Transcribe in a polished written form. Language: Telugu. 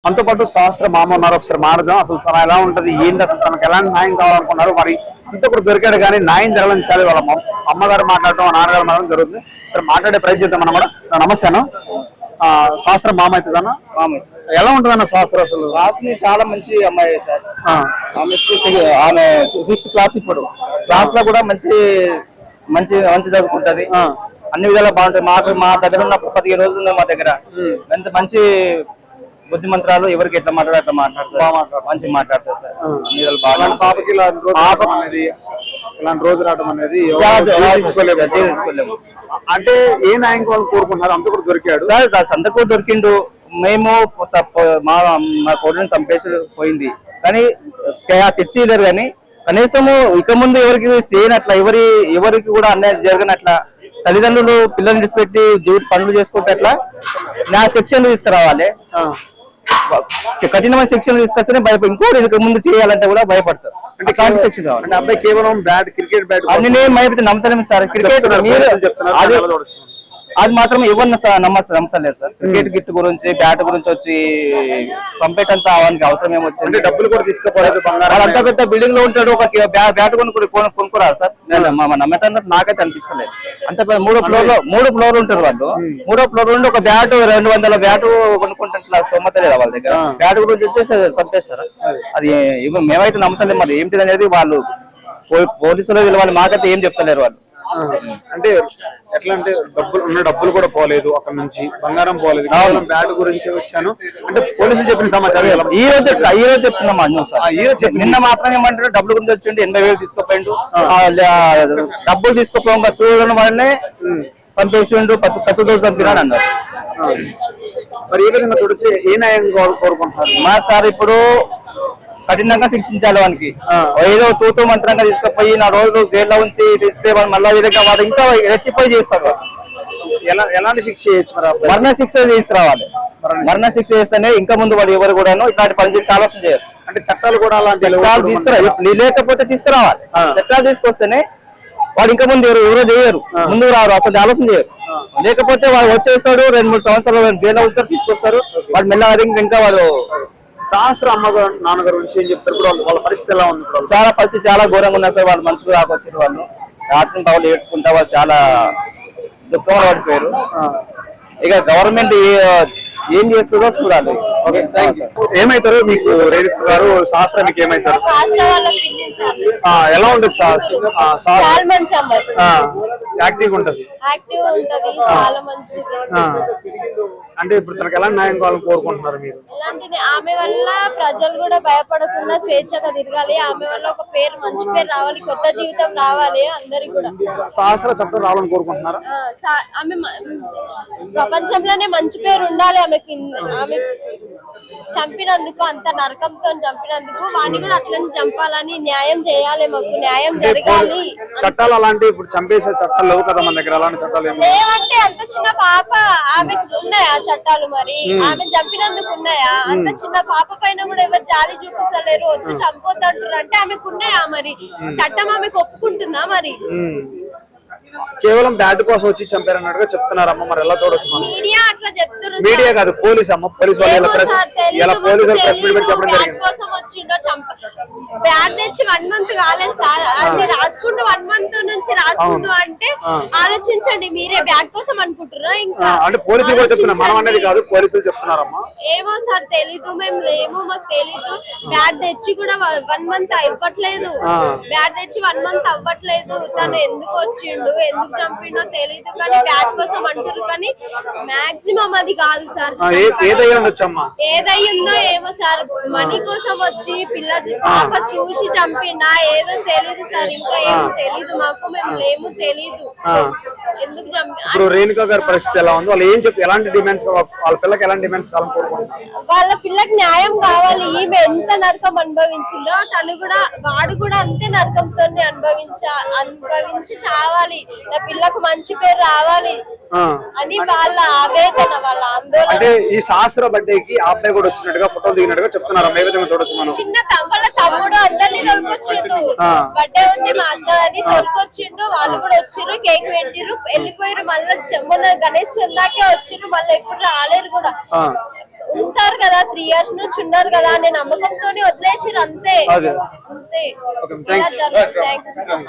మనతో పాటు శాస్త్ర మామ ఉన్నారు. ఒకసారి మాట్లాడదాం. అసలు తన ఎలా ఉంటది, ఏంటి, అసలు తనకు ఎలాంటి న్యాయం కావాలనుకున్నారు, మరి అంత కూడా దొరికాడు కానీ న్యాయం జరగాలని చాలా వాళ్ళ అమ్మగారు మాట్లాడటం, నాన్నగారు మాట్లాడడం జరుగుతుంది. సరే మాట్లాడే ప్రయత్నిద్దాం మనం కూడా. నమస్తేనా శాస్త్ర మామ అవుతుందన్నా? ఎలా ఉంటుందన్న శాస్త్ర? అసలు శాస్త్రి చాలా మంచి అమ్మాయి సార్. ఆమె 6th క్లాస్. ఇప్పుడు క్లాస్ లో కూడా మంచి మంచి మంచి చదువుకుంటది. అన్ని విధాలా బాగుంటది. మా దగ్గర ఉన్న 15 రోజులు ఉన్నాయి మా దగ్గర. ఎంత మంచి బుద్ధిమంత్రాలు, ఎవరికి ఎట్లా మాట్లాడారు అట్లా మాట్లాడతారు, మంచి మాట్లాడతారు సార్. పాపకి ఇలాంటి రోజు రావడం అనేది అంటే ఏ న్యాయం కోరుకుంటున్నారు? అంత కూడా దొరికాడు సార్. అంత కూడా దొరికిండు. మేము మా కోరిని చంపేసి పోయింది కానీ తెచ్చిలేరు. కానీ కనీసము ఇక ముందు ఎవరికి చేయనట్ల, ఎవరికి కూడా అన్యాయం జరగనట్ల, తల్లిదండ్రులు పిల్లల్ని డిస్పెట్టి పనులు చేసుకుంటే అట్లా నా శిక్షణ తీసుకురావాలి. కఠినమైన శిక్షణ తీసుకొస్తేనే ఇంకోటి ఇక ముందు చేయాలంటే కూడా భయపడతారు. అంటే శిక్షణ కావాలి. అంటే అబ్బాయి కేవలం క్రికెట్ బ్యాట్ అన్ని భయపడితే నమ్మతలేము సార్. క్రికెట్ అది మాత్రం ఎవరిని నమ్మలేదు సార్. క్రికెట్ గిట్ గురించి, బ్యాట్ గురించి వచ్చి చంపేటంత అవన్నీ అవసరం ఏమొచ్చింది? డబ్బులు కూడా తీసుకోలేదు. అంత పెద్ద బిల్డింగ్ లో ఉంటాడు, ఒక బ్యాట్ కొనుక్కురారు సార్. నమ్మేటన్నట్టు నాకైతే అనిపిస్తలేదు. అంత 3 ఫ్లోర్లు ఉంటారు వాళ్ళు. 3వ ఫ్లోర్ నుండి ఒక బ్యాట్ 200 బ్యాట్ కొనుక్కుంటే సొమ్మత లేదా వాళ్ళ దగ్గర? బ్యాట్ గురించి వచ్చేసి చంపేస్తారు. అది మేమైతే నమ్మతలేదు. మరి ఏంటిది అనేది వాళ్ళు పోలీసులు వాళ్ళు మాకైతే ఏం చెప్తలేరు వాళ్ళు. అంటే ఎట్లా అంటే డబ్బులు కూడా పోలేదు, అక్కడ నుంచి బంగారం పోలేదు, కేవలం బ్యాట్ గురించి వచ్చాను అంటే పోలీసులు చెప్పిన సమాచారం ఈ రోజు చెప్తున్నామా సార్. నిన్న మాత్రం ఏమంటారు, డబ్బుల గురించి వచ్చిండు, 80,000 తీసుకుపోయిండు. డబ్బులు తీసుకుపోగా చూడడం వల్లనే చంపేసిండు, 10 రోజులు చంపినాడు అన్నారు. మరి ఏ విధంగా చూడొచ్చు, ఏ న్యాయం కోరుకుంటున్నారు? మాకు సార్ ఇప్పుడు కఠినంగా శిక్షించాలి వానికి. ఏదో తూతూ మంత్రంగా తీసుకుపోయి 4 రోజులు జైల్లో ఉంచి తీస్తే మళ్ళీ విధంగా వాడు ఇంకా రెచ్చిపోయి చేస్తారు. ఎలాంటి శిక్ష చేయొచ్చు? మరణ శిక్ష తీసుకురావాలి. మరణ శిక్ష చేస్తేనే ఇంకా ముందు వాడు ఎవరు కూడా ఇట్లాంటి పని చేసి ఆలోచన చేయరు. అంటే చట్టాలు కూడా అలాంటి లేకపోతే తీసుకురావాలి. చట్టాలు తీసుకొస్తేనే వాడు ఇంకా ముందు ఎవరో చేయరు, ముందుకు రారు, అసలు ఆలోచన చేయరు. లేకపోతే వాడు వచ్చేస్తాడు, 2-3 సంవత్సరాలు జైల్లో ఉంటారు, తీసుకొస్తారు. వాడు మెల్లగా ఇంకా వాడు శాస్త్ర అమ్మగారు నాన్నగారు నుంచి ఏం చెప్తారు? వాళ్ళ పరిస్థితి ఎలా ఉంది? పరిస్థితి చాలా ఘోరంగా ఉన్నారు సార్. వాళ్ళ మనుషులు రాకొచ్చారు. వాళ్ళు రాత్రి వాళ్ళు ఏడ్చుకుంటా వాళ్ళు చాలా దుఃఖంలో పడిపోయారు. ఇక గవర్నమెంట్ ఏం చేస్తుందో చూడాలి. ఏమైతారు మీకు రేణుక గారు? శాస్త్ర మీకు ఏమైతారు? ఎలా ఉంటుంది యాక్టివ్ ఉంటది? అంటే ఇప్పుడు తనకు ఎలా న్యాయం కావాలని కోరుకుంటున్నారు మీరు? ఆమె వల్ల ప్రజలు కూడా భయపడకుండా స్వేచ్ఛగా తిరగాలి. ఆమె వల్ల ఒక మంచి పేరు రావాలి, కొత్త జీవితం రావాలి అందరికి కూడా. శాస్త్ర చట్టం రావాలని కోరుకుంటున్నారా? ఆమె ప్రపంచంలోనే మంచి పేరు ఉండాలి ఆమెకి. ఆమె చంపినందుకు, అంత నరకంతో చంపినందుకు వాడిని కూడా అట్లనే చంపాలని, న్యాయం చేయాలి, మాకు న్యాయం జరగాలి. చట్టాలు అలాంటి ఇప్పుడు చంపేసే చట్టాలు లేవు కదా మన దగ్గర. అలాంటి చట్టాలు లేవంటే అంత చిన్న పాప ఆమెకు ఉన్నాయా చట్టాలు? మరి ఆమె చంపినందుకు ఉన్నాయా? అంత చిన్న పాప పైన కూడా ఎవరు జాలి చూపిస్తలేరు, వద్దు చంపొద్దు అంటారు. అంటే ఆమెకు ఉన్నాయా? మరి చట్టం ఆమెకు ఒప్పుకుంటుందా? మరి కేవలం బ్యాట్ కోసం వచ్చి చంపారన్నట్టుగా చెప్తున్నారమ్మ. మరి ఎలా చూడొచ్చు? మీడియా అట్లా చెప్తున్నారు. మీడియా కాదు, పోలీస్ అమ్మ. పోలీస్ వాళ్ళు కోసం వచ్చిండో బ్యాట్ తెచ్చి 1 మంత్ కాలేదు సార్. అది రాసుకుంటూ 1 మంత్ నుంచి రాసుకుంటూ అంటే ఆలోచించండి మీరే. బ్యాట్ కోసం అనుకుంటున్నారా? ఇంకా అంటే పోలీసులు కూడా చెప్తున్నారు, మనం అనేది కాదు, పోలీసులు చెప్తున్నారమ్మా. ఏమో సార్ తెలీదు, మేము లేము, మాకు తెలీదు. బ్యాట్ తెచ్చి కూడా 1 మంత్ అవ్వట్లేదు. బ్యాట్ తెచ్చి 1 మంత్ అవ్వట్లేదు. తను ఎందుకు వచ్చిండు, ఎందుకు చంపిండో తెలీదు. కానీ బ్యాట్ కోసం అంటారు, కానీ మాక్సిమం అది కాదు సార్. ఏదయ్యిందో ఏమో సార్. మనీ కోసం వచ్చి పాప చూసి చంపిండా ఏదో తెలీదు సార్. ఇంకా ఏమో తెలీదు మాకు, మేము లేము, తెలీదు ఎందుకు ఇప్పుడు రేణుక గారి పరిస్థితి ఎలా ఉంది? వాళ్ళు ఏం చెప్పి ఎలాంటి డిమాండ్స్, వాళ్ళ పిల్లకి ఎలాంటి డిమాండ్స్ కావాలనుకుంటున్నారు? వాళ్ళ పిల్లకి న్యాయం కావాలి. ఈమె ఎంత నరకం అనుభవించిందో వాడు కూడా అంతే నరకంతో అనుభవించి చావాలి. నా పిల్లకు మంచి పేరు రావాలి అని వాళ్ళ ఆవేదన, వాళ్ళ ఆందోళన. అంటే ఈ శాస్త్ర బర్త్డేకి ఆ అబ్బాయి కూడా వచ్చినట్టుగా ఫోటోలు దిగినట్టుగా చెప్తున్నారు. ఏ విధంగా చూడొచ్చు మనం? చిన్న వాళ్ళ తమ్ముడు అందరినీ తొలకొచ్చిండు. బర్త్డే ఉంది మా అక్క అని తొలకొచ్చిండు. వాళ్ళు కూడా వచ్చిర్రు, కేక్ పెట్టిర్రు, వెళ్ళిపోయారు. మళ్ళీ మొన్న గణేష్ చందాకే వచ్చిర్రు, మళ్ళీ ఎప్పుడు రాలేరు కూడా. ఉంటారు కదా 3 years నుంచి ఉన్నారు కదా అనే నమ్మకంతోనే వదిలేసిరు అంతే అదే అంతే ఓకే థ్యాంక్ ఇలా జరుగుతుంది. Thank you.